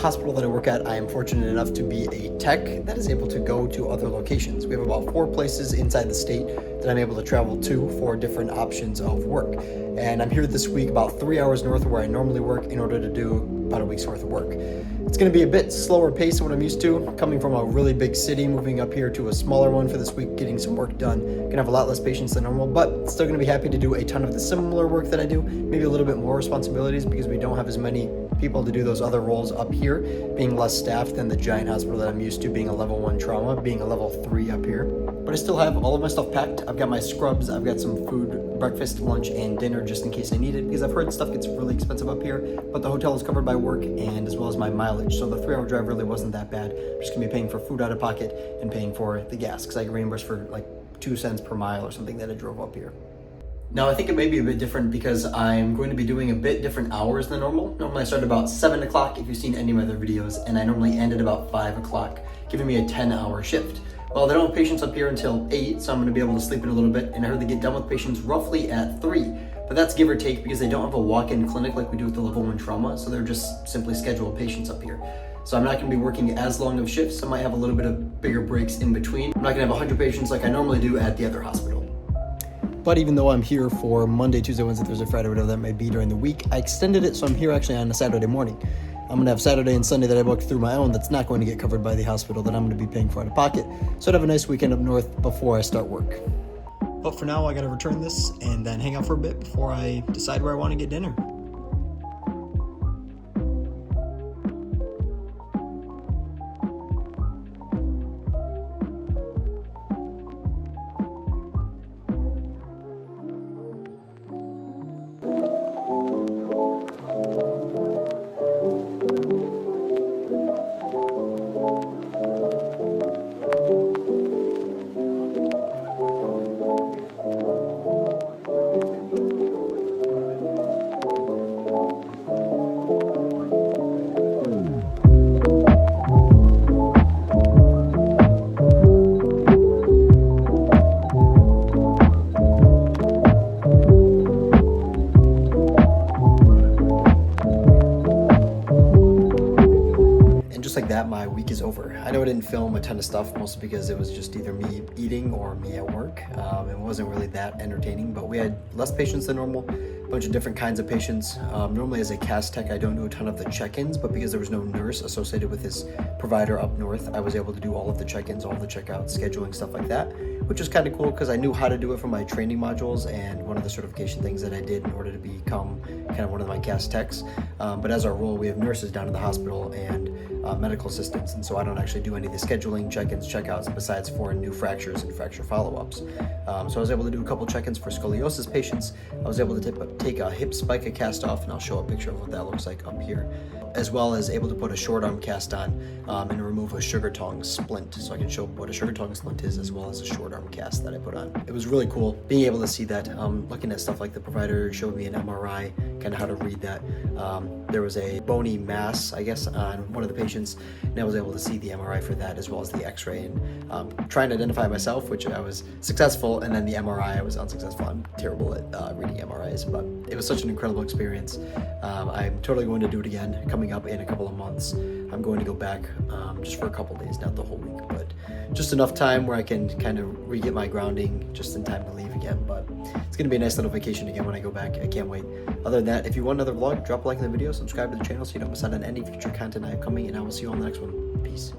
hospital that I work at, I am fortunate enough to be a tech that is able to go to other locations. We have about 4 places inside the state that I'm able to travel to for different options of work. And I'm here this week about 3 hours north of where I normally work in order to do about a week's worth of work. It's going to be a bit slower pace than what I'm used to. Coming from a really big city, moving up here to a smaller one for this week, getting some work done. Going to have a lot less patience than normal, but still going to be happy to do a ton of the similar work that I do. Maybe a little bit more responsibilities because we don't have as many people to do those other roles up here, being less staffed than the giant hospital that I'm used to, being a level 1 trauma, being a level 3 up here. But I still have all of my stuff packed. I've got my scrubs, I've got some food, breakfast, lunch, and dinner just in case I need it, because I've heard stuff gets really expensive up here, but the hotel is covered by work and as well as my mileage, so the 3-hour drive really wasn't that bad. I'm just gonna be paying for food out of pocket and paying for the gas, because I get reimbursed for like 2 cents per mile or something that I drove up here. Now, I think it may be a bit different because I'm going to be doing a bit different hours than normal. Normally I start about 7 o'clock if you've seen any of my other videos, and I normally end at about 5 o'clock, giving me a 10-hour shift. Well, they don't have patients up here until 8, so I'm gonna be able to sleep in a little bit, and I heard they get done with patients roughly at 3. But that's give or take because they don't have a walk-in clinic like we do with the level 1 trauma, so they're just simply scheduled patients up here. So I'm not gonna be working as long of shifts. I might have a little bit of bigger breaks in between. I'm not gonna have 100 patients like I normally do at the other hospital. But even though I'm here for Monday, Tuesday, Wednesday, Thursday, Friday, whatever that may be during the week, I extended it so I'm here actually on a Saturday morning. I'm gonna have Saturday and Sunday that I booked through my own that's not going to get covered by the hospital that I'm gonna be paying for out of pocket. So I'd have a nice weekend up north before I start work. But for now, I gotta return this and then hang out for a bit before I decide where I wanna get dinner. Like that, my week is over. I know I didn't film a ton of stuff, mostly because it was just either me eating or me at work. It wasn't really that entertaining, but we had less patients than normal, a bunch of different kinds of patients. Normally as a cast tech, I don't do a ton of the check-ins, but because there was no nurse associated with this provider up north, I was able to do all of the check-ins, all of the checkouts, scheduling, stuff like that, which was kind of cool because I knew how to do it from my training modules and one of the certification things that I did in order to become kind of one of my cast techs. But as our role, we have nurses down in the hospital and medical assistants, and so I don't actually do any of the scheduling, check-ins, checkouts besides for new fractures and fracture follow-ups. So I was able to do a couple check-ins for scoliosis patients. I was able to take a hip spica cast off, and I'll show a picture of what that looks like up here, as well as able to put a short arm cast on and remove a sugar tongue splint. So I can show what a sugar tongue splint is as well as a short arm cast that I put on. It was really cool being able to see that. Looking at stuff like the provider showed me an MRI, kind of how to read that. There was a bony mass, I guess, on one of the patients, and I was able to see the MRI for that as well as the x-ray, and trying to identify myself, which I was successful, and then the MRI I was unsuccessful. I'm terrible at reading MRIs, but it was such an incredible experience. I'm totally going to do it again coming up in a couple of months. I'm going to go back just for a couple days, not the whole week, but just enough time where I can kind of re-get my grounding just in time to leave again. But it's going to be a nice little vacation again when I go back. I can't wait. Other than that, if you want another vlog, drop a like in the video, subscribe to the channel so you don't miss out on any future content I have coming, and I will see you on the next one. Peace.